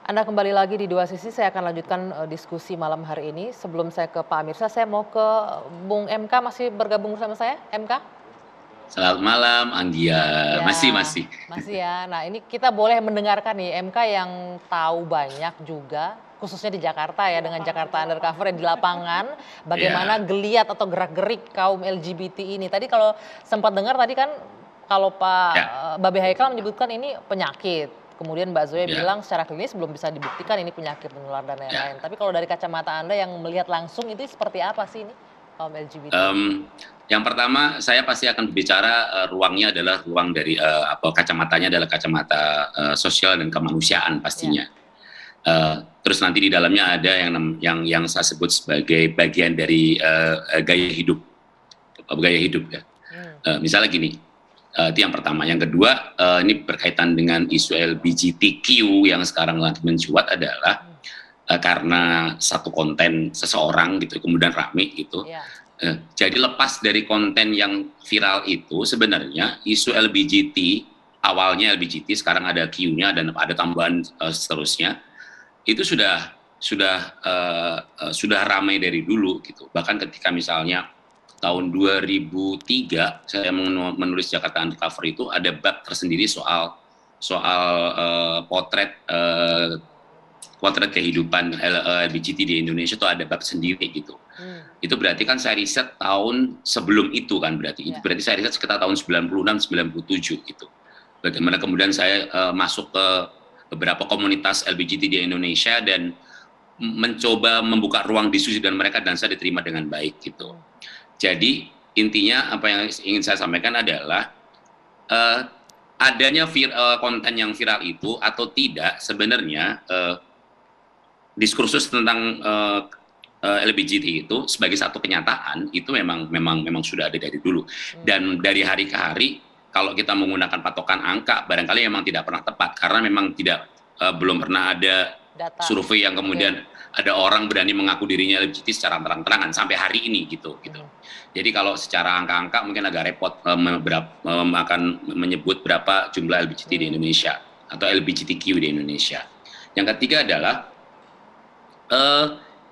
Anda kembali lagi di Dua Sisi, saya akan lanjutkan diskusi malam hari ini. Sebelum saya ke Pak Amirsyah, saya mau ke Bung MK, masih bergabung bersama saya, MK? Selamat malam, Anggia. Masih, Ya, masih. masih ya. Nah, ini kita boleh mendengarkan nih MK yang tahu banyak juga, khususnya di Jakarta ya, dengan Jakarta Undercover di lapangan, bagaimana Ya, geliat atau gerak-gerik kaum LGBT ini. Tadi kalau sempat dengar tadi kan, kalau Pak ya, Babe Haikal menyebutkan ini penyakit. Kemudian Mbak Zoya ya, bilang secara klinis belum bisa dibuktikan ini penyakit menular dan ya. lain-lain. Tapi kalau dari kacamata Anda yang melihat langsung itu seperti apa sih ini kaum LGBT ini? Em, yang pertama, saya pasti akan berbicara ruangnya adalah ruang dari kacamatanya adalah kacamata sosial dan kemanusiaan Ya. pastinya. Terus nanti di dalamnya ada yang saya sebut sebagai bagian dari gaya hidup ya. Misalnya gini, itu yang pertama. Yang kedua, ini berkaitan dengan isu LGBTQ yang sekarang lagi mencuat adalah karena satu konten seseorang gitu kemudian rame gitu. Ya. Jadi lepas dari konten yang viral itu sebenarnya isu LGBT, awalnya LGBT, sekarang ada Q-nya dan ada tambahan seterusnya, itu sudah ramai dari dulu gitu. Bahkan ketika misalnya tahun 2003 saya menulis Jakarta Undercover itu ada bab tersendiri soal potret potret kehidupan LGBT di Indonesia itu ada bab sendiri gitu. Itu berarti kan saya riset tahun sebelum itu kan berarti. Itu Ya. berarti saya riset sekitar tahun 96 97 gitu. Bagaimana kemudian saya masuk ke beberapa komunitas LGBT di Indonesia dan mencoba membuka ruang diskusi dengan mereka dan saya diterima dengan baik gitu. Jadi intinya apa yang ingin saya sampaikan adalah adanya konten yang viral itu atau tidak sebenarnya diskursus tentang LGBT itu sebagai satu kenyataan itu memang sudah ada dari dulu dan dari hari ke hari kalau kita menggunakan patokan angka barangkali memang tidak pernah tepat karena memang belum pernah ada Data. survei yang kemudian ada orang berani mengaku dirinya LGBT secara terang-terangan sampai hari ini gitu. Jadi kalau secara angka-angka mungkin agak repot akan menyebut berapa jumlah LGBT di Indonesia atau LGBTQ di Indonesia. Yang ketiga adalah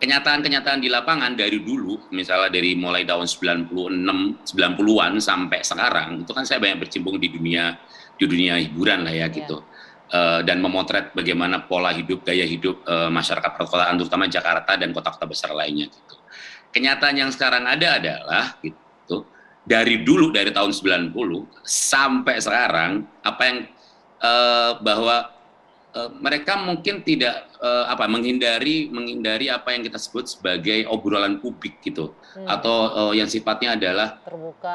kenyataan-kenyataan di lapangan dari dulu, misalnya dari mulai tahun 96, 90-an sampai sekarang, itu kan saya banyak bercimpung di dunia hiburan lah ya gitu. Dan memotret bagaimana pola hidup, gaya hidup masyarakat perkotaan, terutama Jakarta dan kota-kota besar lainnya gitu. Kenyataan yang sekarang ada adalah gitu, dari dulu, dari tahun 90 sampai sekarang, apa yang bahwa mereka mungkin tidak menghindari apa yang kita sebut sebagai obrolan publik gitu atau yang sifatnya adalah Terbuka,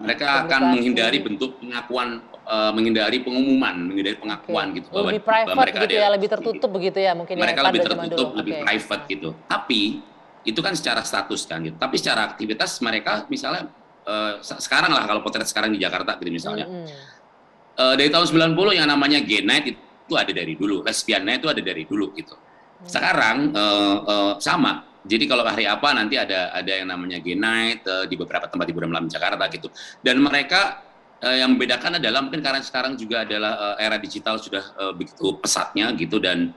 mereka akan publikasi. menghindari bentuk pengakuan, menghindari pengumuman, menghindari pengakuan gitu bahwa Lebih private mereka gitu ada ya, lebih tertutup begitu ya mungkin ya, mereka lebih pada zaman dulu. tertutup, lebih Oke. private gitu. Tapi itu kan secara status kan gitu. Tapi secara aktivitas mereka misalnya sekarang lah kalau potret sekarang di Jakarta gitu misalnya. Dari tahun 90 yang namanya gay night itu ada dari dulu, lesbian night itu ada dari dulu gitu. Sekarang sama. Jadi kalau hari apa nanti ada yang namanya gay night di beberapa tempat hiburan malam Jakarta gitu. Dan mereka yang membedakan adalah mungkin karena sekarang juga adalah era digital sudah begitu pesatnya gitu dan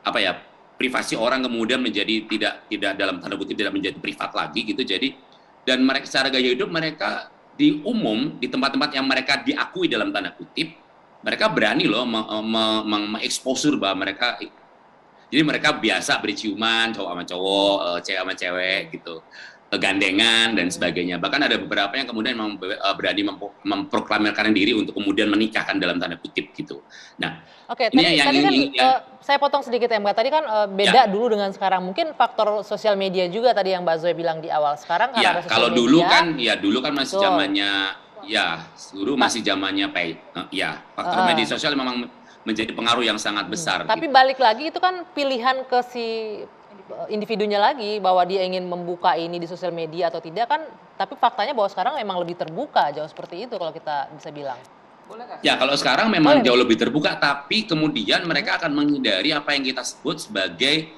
apa ya privasi orang kemudian menjadi tidak dalam tanda kutip tidak menjadi privat lagi gitu. Jadi dan mereka secara gaya hidup mereka di umum di tempat-tempat yang mereka diakui dalam tanda kutip mereka berani loh mengeksposur bahwa mereka jadi mereka biasa berciuman cowok sama cowok, cewek sama cewek gitu, gandengan dan sebagainya. Bahkan ada beberapa yang kemudian berani memproklamirkan diri untuk kemudian menikahkan dalam tanda kutip gitu. Nah, Oke, ini yang tadi kan ya, saya potong sedikit ya Mbak. Tadi kan beda dulu dengan sekarang. Mungkin faktor sosial media juga tadi yang Mbak Zoe bilang di awal. Sekarang karena ada ya sosial kalau media. dulu kan masih Betul. zamannya ya dulu masih zamannya ya faktor media sosial memang menjadi pengaruh yang sangat besar. Tapi Gitu. balik lagi itu kan pilihan ke si individunya lagi bahwa dia ingin membuka ini di sosial media atau tidak kan. Tapi faktanya bahwa sekarang memang lebih terbuka jauh seperti itu kalau kita bisa bilang. Ya kalau sekarang memang jauh lebih terbuka, tapi kemudian mereka akan menghindari apa yang kita sebut sebagai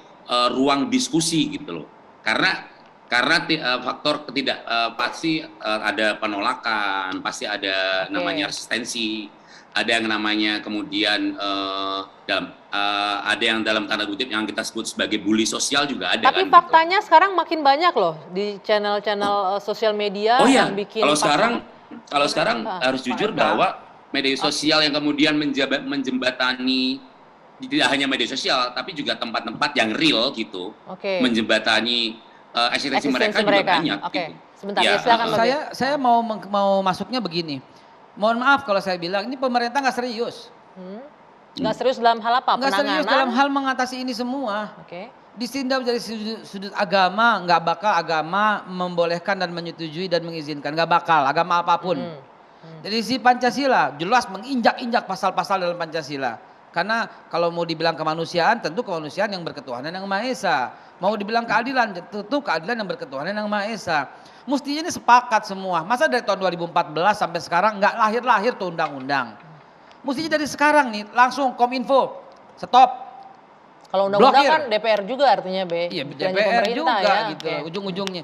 ruang diskusi gitu loh. Karena Karena faktor pasti ada penolakan, pasti ada namanya resistensi, ada yang namanya kemudian ada yang dalam tanda kutip yang kita sebut sebagai bully sosial juga ada. Tapi kan, faktanya gitu. Sekarang makin banyak loh di channel-channel sosial media yang bikin. Kalau sekarang harus jujur bahwa media sosial yang kemudian menjembatani tidak hanya media sosial tapi juga tempat-tempat yang real gitu, menjembatani eksistensi mereka juga banyak. Gitu. Sebentar, ya, silakan. Saya mau masuknya begini. Mohon maaf kalau saya bilang ini pemerintah nggak serius. Nggak serius dalam hal apa? Nggak serius dalam hal mengatasi ini semua. Ditindak dari sudut agama, nggak bakal agama membolehkan dan menyetujui dan mengizinkan, nggak bakal agama apapun. Dari sisi Pancasila jelas menginjak-injak pasal-pasal dalam Pancasila. Karena kalau mau dibilang kemanusiaan, tentu kemanusiaan yang berketuhanan yang Maha Esa. Mau dibilang keadilan, tentu keadilan yang berketuhanan yang Maha Esa. Mestinya ini sepakat semua. Masa dari tahun 2014 sampai sekarang nggak lahir-lahir tuh undang-undang. Mestinya dari sekarang nih langsung Kominfo stop. Kalau undang-undang kan DPR juga artinya, Iya, DPR juga ya, gitu. Ujung-ujungnya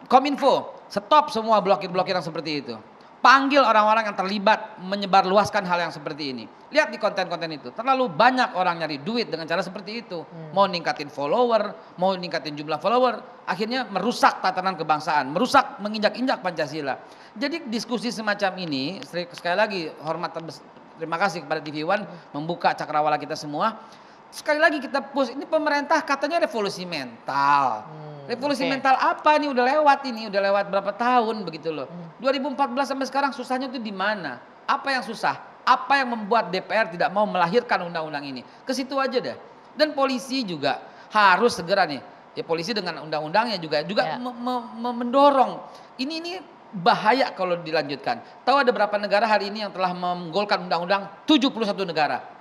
Kominfo stop semua blokir-blokir yang seperti itu. Panggil orang-orang yang terlibat menyebarluaskan hal yang seperti ini. Lihat di konten-konten itu, terlalu banyak orang nyari duit dengan cara seperti itu. Mau ningkatin follower, mau ningkatin jumlah follower, akhirnya merusak tatanan kebangsaan, merusak menginjak-injak Pancasila. Jadi diskusi semacam ini, sekali lagi terima kasih kepada TV One membuka cakrawala kita semua. Sekali lagi kita push, ini pemerintah katanya revolusi mental. Revolusi mental apa nih? Udah lewat berapa tahun begitu loh. 2014 sampai sekarang susahnya itu di mana? Apa yang susah? Apa yang membuat DPR tidak mau melahirkan undang-undang ini? Ke situ aja deh. Dan polisi juga harus segera nih. Ya polisi dengan undang-undangnya juga mendorong. Ini bahaya kalau dilanjutkan. Tahu ada berapa negara hari ini yang telah menggolkan undang-undang? 71 negara.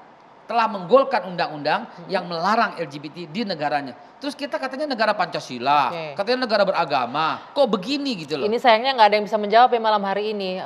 Telah menggolkan undang-undang yang melarang LGBT di negaranya. Terus kita katanya negara Pancasila, katanya negara beragama. Kok begini gitu loh. Ini sayangnya nggak ada yang bisa menjawab ya malam hari ini.